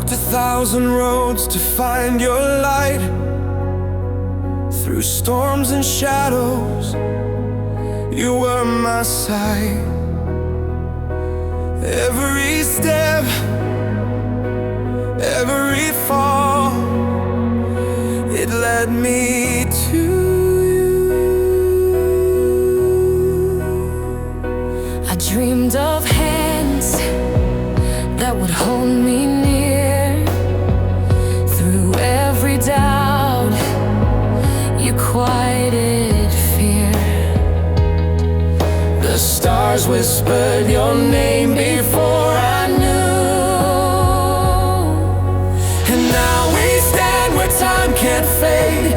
walked 1,000 roads to find your light. Through storms and shadows, you were my sight. Every step, every fall, it led me to you. I dreamed of hands that would hold me near. Through every doubt, you quieted fear. The stars whispered your name before I knew. And now we stand where time can't fade,